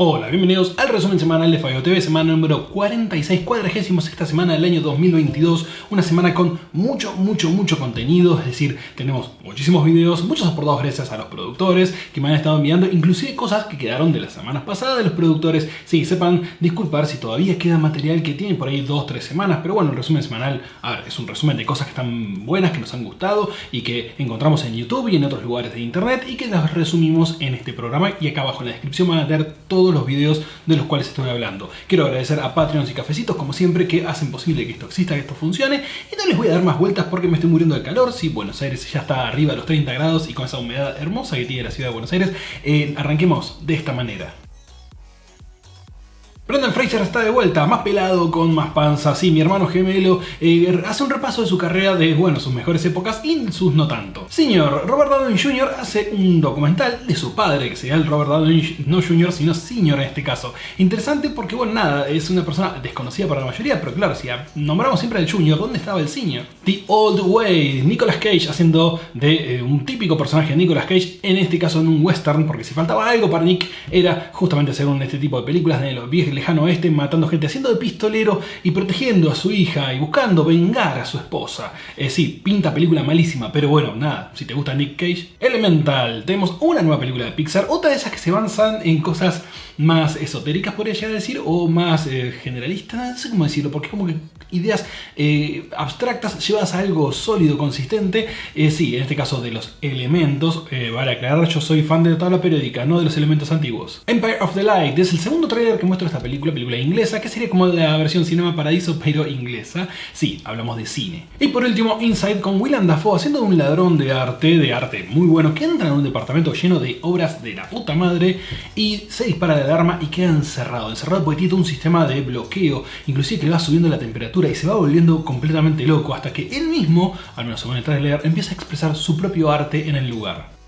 Hola, bienvenidos al resumen semanal de Fabio TV, semana número 46, 46ª semana del año 2022. Una semana con mucho contenido, es decir, tenemos muchísimos videos, muchos aportados gracias a los productores que me han estado enviando, inclusive cosas que quedaron de las semanas pasadas de los productores. Sí, sepan disculpar si todavía queda material que tiene por ahí 2-3 semanas, pero bueno, el resumen semanal, a ver, es un resumen de cosas que están buenas, que nos han gustado y que encontramos en YouTube y en otros lugares de internet y que las resumimos en este programa, y acá abajo en la descripción van a tener todos los videos de los cuales estoy hablando. Quiero agradecer a Patreons y Cafecitos, como siempre, que hacen posible que esto exista, que esto funcione, y no les voy a dar más vueltas porque me estoy muriendo de calor. Sí, Buenos Aires ya está arriba de los 30 grados y con esa humedad hermosa que tiene la ciudad de Buenos Aires. Arranquemos de esta manera. Brendan Fraser está de vuelta, más pelado, con más panza. Sí, mi hermano gemelo hace un repaso de su carrera de, bueno, sus mejores épocas y sus no tanto. Señor Robert Downey Jr. hace un documental de su padre, que sería el Robert Downey, no Jr., sino Senior en este caso. Interesante porque, bueno, nada, es una persona desconocida para la mayoría, pero claro, si nombramos siempre al Junior, ¿dónde estaba el Senior? The Old Way, Nicolas Cage haciendo de un típico personaje de Nicolas Cage, en este caso en un western, porque si faltaba algo para Nick era justamente hacer este tipo de películas de los viejos lejano oeste, matando gente, haciendo de pistolero y protegiendo a su hija y buscando vengar a su esposa. Sí, pinta película malísima, pero bueno, nada, si te gusta Nick Cage. Elemental, tenemos una nueva película de Pixar, otra de esas que se basan en cosas más esotéricas, podría llegar a decir, o más generalistas, no sé cómo decirlo, porque es como que ideas abstractas llevadas a algo sólido, consistente. Sí, en este caso de los elementos, vale aclarar, yo soy fan de la tabla periódica, no de los elementos antiguos. Empire of the Light es el segundo tráiler que muestra esta película inglesa, que sería como la versión Cinema Paradiso, pero inglesa. Sí, hablamos de cine. Y por último, Inside, con Willem Dafoe haciendo de un ladrón de arte muy bueno, que entra en un departamento lleno de obras de la puta madre y se dispara de alarma y queda encerrado porque tiene todo un sistema de bloqueo, inclusive que le va subiendo la temperatura y se va volviendo completamente loco hasta que él mismo, al menos según el trailer, empieza a expresar su propio arte en el lugar.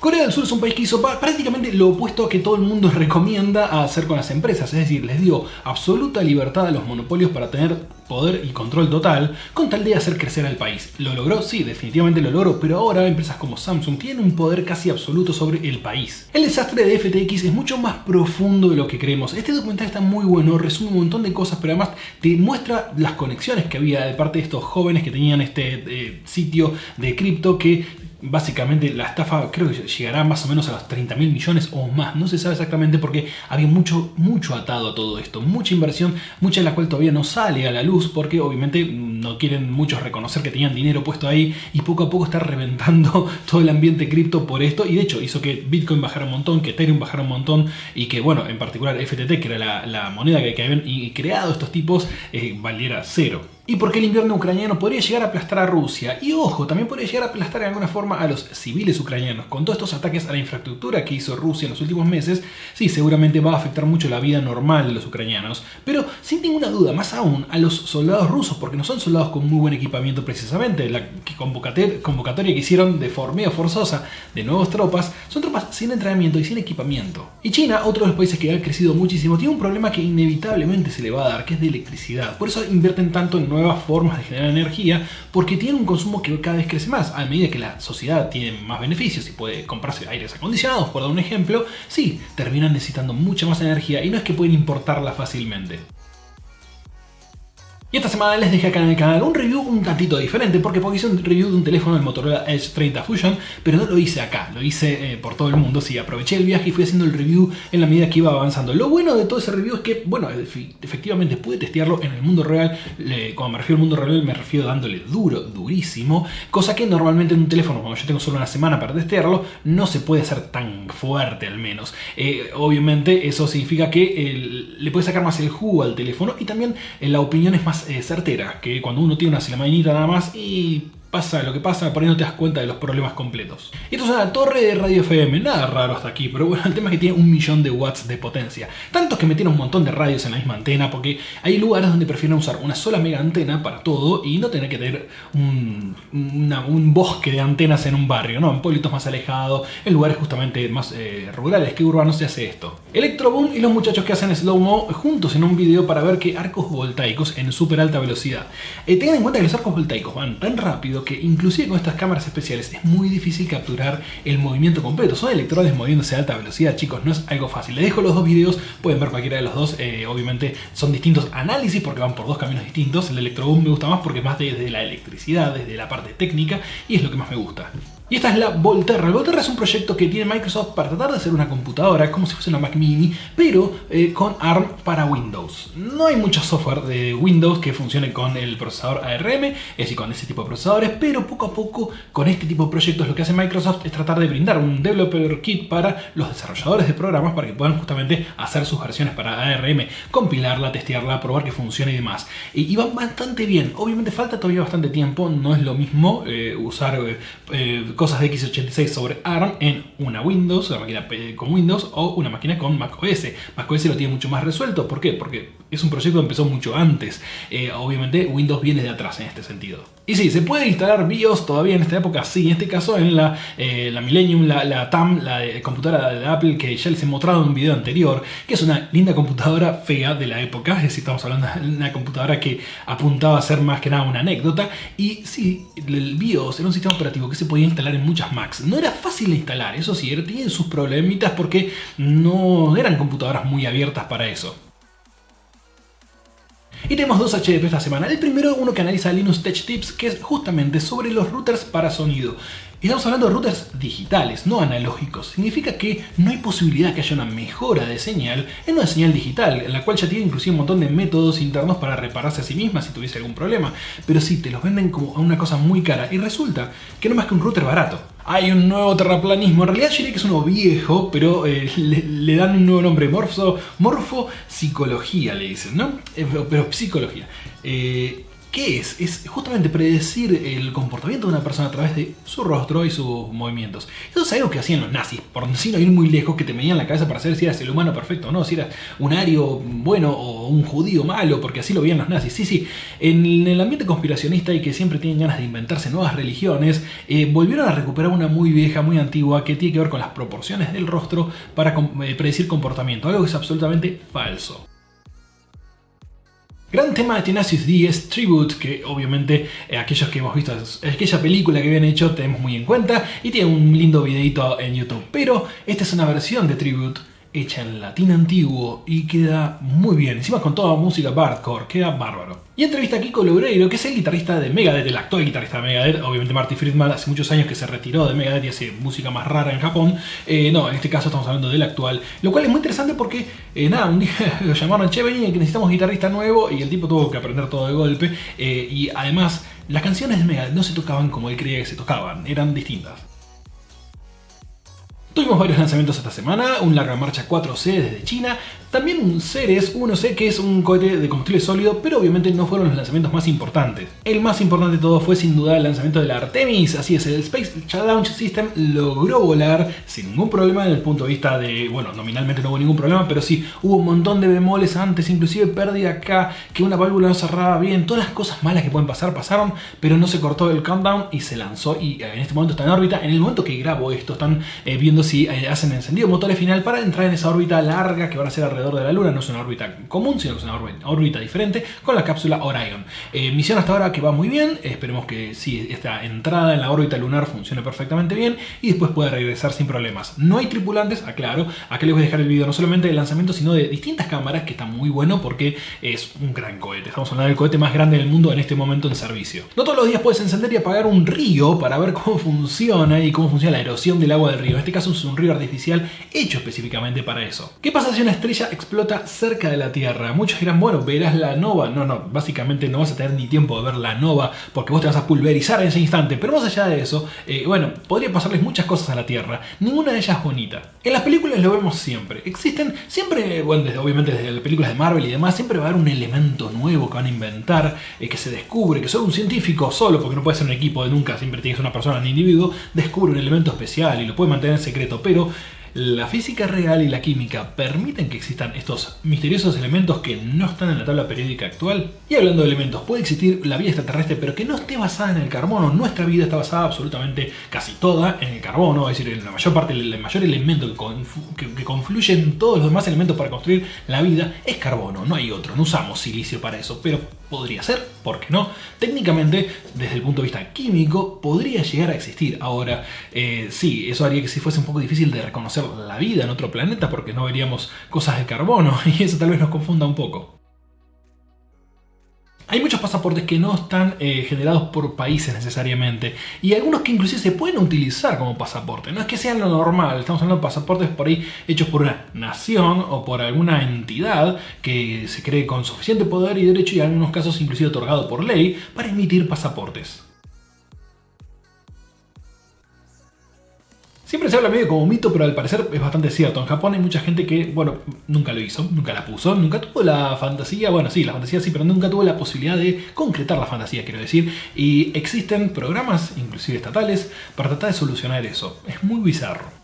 Corea del Sur es un país que hizo prácticamente lo opuesto a que todo el mundo recomienda hacer con las empresas, es decir, les dio absoluta libertad a los monopolios para tener poder y control total con tal de hacer crecer al país. ¿Lo logró? Sí, definitivamente lo logró, pero ahora empresas como Samsung tienen un poder casi absoluto sobre el país. El desastre de FTX es mucho más profundo de lo que creemos. Este documental está muy bueno, resume un montón de cosas, pero además te muestra las conexiones que había de parte de estos jóvenes que tenían este sitio de cripto que básicamente la estafa creo que llegará más o menos a los 30.000 millones o más, no se sabe exactamente porque había mucho atado a todo esto, mucha inversión, mucha de la cual todavía no sale a la luz porque obviamente no quieren muchos reconocer que tenían dinero puesto ahí y poco a poco está reventando todo el ambiente cripto por esto, y de hecho hizo que Bitcoin bajara un montón, que Ethereum bajara un montón y que, bueno, en particular FTT, que era la moneda que habían creado estos tipos, valiera cero. Y porque el invierno ucraniano podría llegar a aplastar a Rusia. Y ojo, también podría llegar a aplastar de alguna forma a los civiles ucranianos. Con todos estos ataques a la infraestructura que hizo Rusia en los últimos meses, sí, seguramente va a afectar mucho la vida normal de los ucranianos. Pero sin ninguna duda, más aún, a los soldados rusos, porque no son soldados con muy buen equipamiento precisamente. La convocatoria que hicieron de formeo forzosa de nuevas tropas, son tropas sin entrenamiento y sin equipamiento. Y China, otro de los países que ha crecido muchísimo, tiene un problema que inevitablemente se le va a dar, que es de electricidad. Por eso invierten tanto en nuevas formas de generar energía, porque tiene un consumo que cada vez crece más. A medida que la sociedad tiene más beneficios y puede comprarse aires acondicionados, por dar un ejemplo, sí, terminan necesitando mucha más energía y no es que pueden importarla fácilmente. Y esta semana les dejé acá en el canal un review un tantito diferente, porque hice un review de un teléfono del Motorola Edge 30 Fusion, pero no lo hice acá, lo hice por todo el mundo. Sí, aproveché el viaje y fui haciendo el review en la medida que iba avanzando. Lo bueno de todo ese review es que, bueno, efectivamente pude testearlo en el mundo real. Cuando me refiero al mundo real, me refiero dándole durísimo, cosa que normalmente en un teléfono, como yo tengo solo una semana para testearlo, no se puede hacer tan fuerte al menos. Obviamente eso significa que le puedes sacar más el jugo al teléfono y también la opinión es más certera, que cuando uno tiene una silamainita nada más y pasa lo que pasa, por ahí no te das cuenta de los problemas completos. Esto es una torre de radio FM, nada raro hasta aquí, pero bueno, el tema es que tiene 1.000.000 de watts de potencia. Tantos que metieron un montón de radios en la misma antena, porque hay lugares donde prefieren usar una sola mega antena para todo y no tener que tener un bosque de antenas en un barrio, ¿no? En pueblitos más alejados, en lugares justamente más rurales que urbanos se hace esto. Electroboom y los muchachos que hacen slow-mo juntos en un video para ver que arcos voltaicos en súper alta velocidad. Tengan en cuenta que los arcos voltaicos van tan rápido rápido que inclusive con estas cámaras especiales es muy difícil capturar el movimiento completo. Son electrones moviéndose a alta velocidad, chicos, no es algo fácil. Les dejo los dos videos, pueden ver cualquiera de los dos. Obviamente son distintos análisis porque van por dos caminos distintos. El Electroboom me gusta más porque es más desde la electricidad, desde la parte técnica, y es lo que más me gusta. Y esta es la Volterra. El Volterra es un proyecto que tiene Microsoft para tratar de hacer una computadora como si fuese una Mac Mini, pero con ARM para Windows. No hay mucho software de Windows que funcione con el procesador ARM, es decir, con ese tipo de procesadores, pero poco a poco con este tipo de proyectos lo que hace Microsoft es tratar de brindar un Developer Kit para los desarrolladores de programas para que puedan justamente hacer sus versiones para ARM, compilarla, testearla, probar que funcione y demás. Y van bastante bien. Obviamente falta todavía bastante tiempo, no es lo mismo usar cosas de x86 sobre ARM en una Windows, una máquina con Windows o una máquina con macOS. macOS lo tiene mucho más resuelto. ¿Por qué? Porque es un proyecto que empezó mucho antes. Obviamente Windows viene de atrás en este sentido. Y sí, ¿se puede instalar BIOS todavía en esta época? Sí, en este caso en la Millennium, la TAM, la computadora de Apple que ya les he mostrado en un video anterior, que es una linda computadora fea de la época, es decir, estamos hablando de una computadora que apuntaba a ser más que nada una anécdota. Y sí, el BIOS era un sistema operativo que se podía instalar en muchas Macs. No era fácil de instalar, eso sí, tiene sus problemitas porque no eran computadoras muy abiertas para eso. Y tenemos dos HDP esta semana. El primero, uno que analiza Linus Tech Tips, que es justamente sobre los routers para sonido. Estamos hablando de routers digitales, no analógicos. Significa que no hay posibilidad que haya una mejora de señal en una señal digital, en la cual ya tiene inclusive un montón de métodos internos para repararse a sí misma si tuviese algún problema. Pero sí, te los venden como a una cosa muy cara y resulta que no es más que un router barato. Hay un nuevo terraplanismo, en realidad yo diría que es uno viejo, pero le dan un nuevo nombre, morfopsicología le dicen, ¿no? Pero psicología. ¿Qué es? Es justamente predecir el comportamiento de una persona a través de su rostro y sus movimientos. Eso es algo que hacían los nazis, por no ir muy lejos, que te medían la cabeza para saber si eras el humano perfecto o no, si eras un ario bueno o un judío malo, porque así lo veían los nazis. Sí, en el ambiente conspiracionista y que siempre tienen ganas de inventarse nuevas religiones, volvieron a recuperar una muy vieja, muy antigua, que tiene que ver con las proporciones del rostro para predecir comportamiento, algo que es absolutamente falso. Gran tema de Tenacious D es Tribute, que obviamente aquellos que hemos visto aquella película que habían hecho tenemos muy en cuenta y tiene un lindo videito en YouTube. Pero esta es una versión de Tribute hecha en latín antiguo y queda muy bien, encima con toda música bardcore, queda bárbaro. Y entrevista a Kiko Loureiro, que es el guitarrista de Megadeth, el actual guitarrista de Megadeth. Obviamente Marty Friedman hace muchos años que se retiró de Megadeth y hace música más rara en Japón. No, en este caso estamos hablando del actual, lo cual es muy interesante porque un día lo llamaron, che, vení, que necesitamos guitarrista nuevo, y el tipo tuvo que aprender todo de golpe. Y además las canciones de Megadeth no se tocaban como él creía que se tocaban, eran distintas. Tuvimos varios lanzamientos esta semana, un Larga Marcha 4C desde China, también un Ceres 1C, que es un cohete de combustible sólido, pero obviamente no fueron los lanzamientos más importantes. El más importante de todo fue sin duda el lanzamiento de la Artemis, así es, el Space Launch System logró volar sin ningún problema desde el punto de vista de, bueno, nominalmente no hubo ningún problema, pero sí hubo un montón de bemoles antes, inclusive pérdida acá, que una válvula no cerraba bien, todas las cosas malas que pueden pasar pasaron, pero no se cortó el countdown y se lanzó y en este momento está en órbita. En el momento que grabo esto están viendo si hacen encendido motores final para entrar en esa órbita larga que van a ser alrededor de la Luna. No es una órbita común, sino que es una órbita diferente con la cápsula Orion. Misión hasta ahora que va muy bien, esperemos que sí, esta entrada en la órbita lunar funcione perfectamente bien y después pueda regresar sin problemas. No hay tripulantes, aclaro, acá les voy a dejar el video no solamente del lanzamiento sino de distintas cámaras, que está muy bueno porque es un gran cohete. Estamos hablando del cohete más grande del mundo en este momento en servicio. No todos los días puedes encender y apagar un río para ver cómo funciona y cómo funciona la erosión del agua del río. En este caso es un río artificial hecho específicamente para eso. ¿Qué pasa si una estrella explota cerca de la Tierra? Muchos dirán, bueno, verás la nova. No, básicamente no vas a tener ni tiempo de ver la nova porque vos te vas a pulverizar en ese instante. Pero más allá de eso, bueno, podría pasarles muchas cosas a la Tierra. Ninguna de ellas bonita. En las películas lo vemos siempre. Existen siempre, bueno, obviamente desde las películas de Marvel y demás, siempre va a haber un elemento nuevo que van a inventar, que se descubre, que solo un científico solo, porque no puede ser un equipo de nunca, siempre tienes una persona, un individuo, descubre un elemento especial y lo puede mantener en secreto. Pero La física real y la química permiten que existan estos misteriosos elementos que no están en la tabla periódica actual. Y hablando de elementos, puede existir la vida extraterrestre pero que no esté basada en el carbono. Nuestra vida está basada absolutamente casi toda en el carbono, es decir, en la mayor parte, el mayor elemento que confluye en todos los demás elementos para construir la vida es carbono, no hay otro. No usamos silicio para eso, pero podría ser, ¿por qué no? Técnicamente, desde el punto de vista químico, podría llegar a existir. Ahora, sí, eso haría que si fuese un poco difícil de reconocer la vida en otro planeta porque no veríamos cosas de carbono y eso tal vez nos confunda un poco. Hay muchos pasaportes que no están generados por países necesariamente y algunos que inclusive se pueden utilizar como pasaporte. No es que sean lo normal, estamos hablando de pasaportes por ahí hechos por una nación o por alguna entidad que se cree con suficiente poder y derecho y en algunos casos inclusive otorgado por ley para emitir pasaportes. Siempre se habla medio como mito, pero al parecer es bastante cierto. En Japón hay mucha gente que, bueno, nunca lo hizo, nunca la puso, nunca tuvo la fantasía, bueno, sí, la fantasía sí, pero nunca tuvo la posibilidad de concretar la fantasía, quiero decir. Y existen programas, inclusive estatales, para tratar de solucionar eso. Es muy bizarro.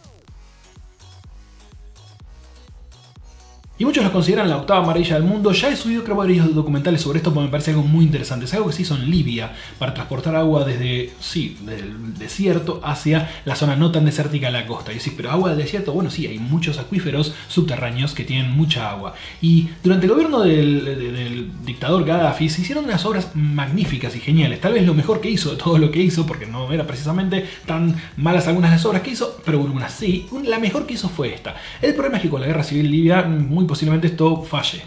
Y muchos lo consideran la octava maravilla del mundo. Ya he subido creo varios documentales sobre esto porque me parece algo muy interesante. Es algo que se hizo en Libia para transportar agua desde el desierto hacia la zona no tan desértica de la costa. Y decís, pero agua del desierto, bueno sí, hay muchos acuíferos subterráneos que tienen mucha agua. Y durante el gobierno del dictador Gaddafi se hicieron unas obras magníficas y geniales. Tal vez lo mejor que hizo de todo lo que hizo, porque no era precisamente tan malas algunas de las obras que hizo, pero algunas sí. La mejor que hizo fue esta. El problema es que con la guerra civil libia muy posiblemente esto falle.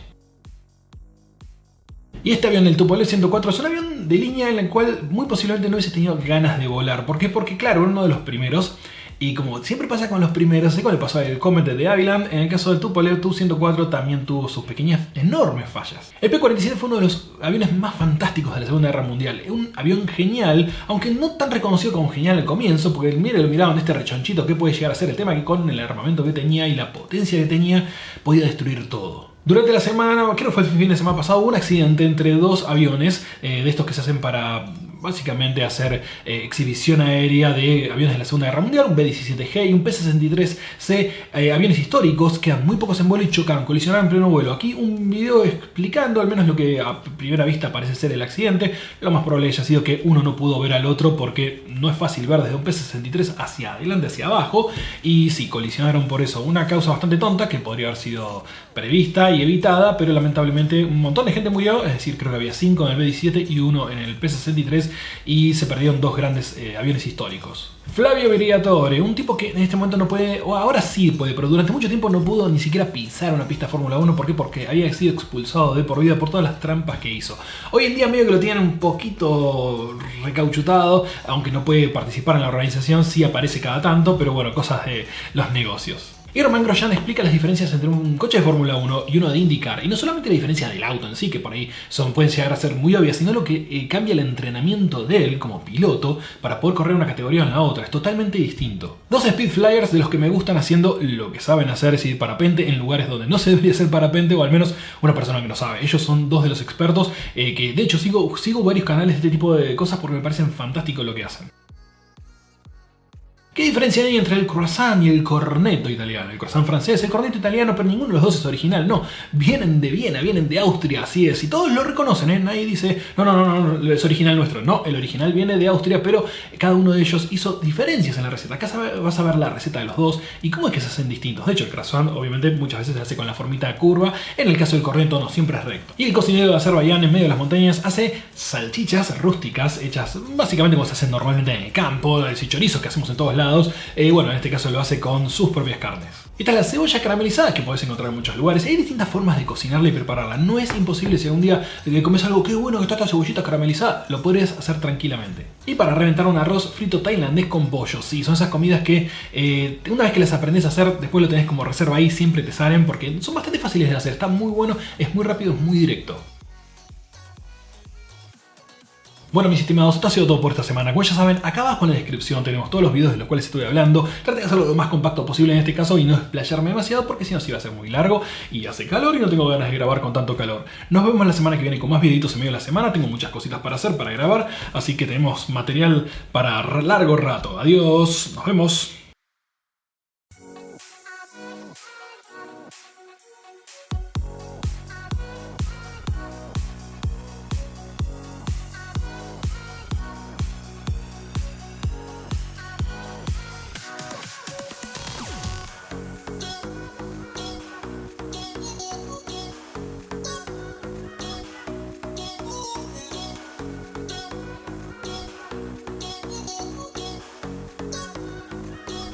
Y este avión, el Tupolev 104, es un avión de línea en el cual muy posiblemente no hubiese tenido ganas de volar. ¿Por qué? Porque claro, uno de los primeros, y como siempre pasa con los primeros, sé cuál le pasó al Comet de Havilland, en el caso del Tupolev Tu-104 también tuvo sus pequeñas, enormes fallas. El P-47 fue uno de los aviones más fantásticos de la Segunda Guerra Mundial. Es un avión genial, aunque no tan reconocido como genial al comienzo, porque lo miraban este rechonchito que puede llegar a ser el tema que con el armamento que tenía y la potencia que tenía, podía destruir todo. Durante la semana, creo que fue el fin de semana pasado, hubo un accidente entre dos aviones de estos que se hacen para básicamente hacer exhibición aérea de aviones de la Segunda Guerra Mundial, un B-17G y un P-63C, aviones históricos, quedan muy pocos en vuelo y chocaron, colisionaron en pleno vuelo. Aquí un video explicando al menos lo que a primera vista parece ser el accidente. Lo más probable haya sido que uno no pudo ver al otro porque no es fácil ver desde un P-63 hacia adelante, hacia abajo, y sí, colisionaron por eso. Una causa bastante tonta que podría haber sido prevista y evitada, pero lamentablemente un montón de gente murió, es decir, creo que había 5 en el B-17 y 1 en el P-63 y se perdieron dos grandes aviones históricos. Flavio Briatore, un tipo que en este momento no puede, o ahora sí puede, pero durante mucho tiempo no pudo ni siquiera pisar una pista Fórmula 1. ¿Por qué? Porque había sido expulsado de por vida por todas las trampas que hizo. Hoy en día medio que lo tienen un poquito recauchutado, aunque no puede participar en la organización, sí aparece cada tanto, pero bueno, cosas de los negocios. Y Romain Grosjean explica las diferencias entre un coche de Fórmula 1 y uno de IndyCar. Y no solamente la diferencia del auto en sí, que por ahí pueden llegar a ser muy obvias, sino lo que cambia el entrenamiento de él como piloto para poder correr una categoría en la otra. Es totalmente distinto. Dos Speed Flyers de los que me gustan haciendo lo que saben hacer, es decir, parapente en lugares donde no se debería hacer parapente, o al menos una persona que no sabe. Ellos son dos de los expertos que de hecho sigo varios canales de este tipo de cosas porque me parecen fantástico lo que hacen. ¿Qué diferencia hay entre el croissant y el cornetto italiano? El croissant francés, el cornetto italiano, pero ninguno de los dos es original, no. Vienen de Viena, vienen de Austria, así es. Y todos lo reconocen, ¿eh? Nadie dice, no, es original nuestro. No, el original viene de Austria, pero cada uno de ellos hizo diferencias en la receta. Acá vas a ver la receta de los dos y cómo es que se hacen distintos. De hecho, el croissant obviamente muchas veces se hace con la formita curva. En el caso del cornetto no, siempre es recto. Y el cocinero de Azerbaiyán, en medio de las montañas, hace salchichas rústicas, hechas básicamente como se hacen normalmente en el campo, y chorizos que hacemos en todos lados. Bueno, en este caso lo hace con sus propias carnes. Esta es la cebolla caramelizada que podés encontrar en muchos lugares. Hay distintas formas de cocinarla y prepararla. No es imposible si algún día comes algo, qué bueno que está esta cebollita caramelizada, lo podrías hacer tranquilamente. Y para reventar un arroz frito tailandés con pollo. Sí, son esas comidas que una vez que las aprendes a hacer, después lo tenés como reserva ahí, siempre te salen porque son bastante fáciles de hacer. Está muy bueno, es muy rápido, es muy directo. Bueno, mis estimados, esto ha sido todo por esta semana. Como ya saben, acá abajo en la descripción tenemos todos los videos de los cuales estoy hablando. Traté de hacerlo lo más compacto posible en este caso y no explayarme demasiado porque si no se iba a ser muy largo y hace calor y no tengo ganas de grabar con tanto calor. Nos vemos la semana que viene con más videitos en medio de la semana. Tengo muchas cositas para hacer, para grabar, así que tenemos material para largo rato. Adiós, nos vemos.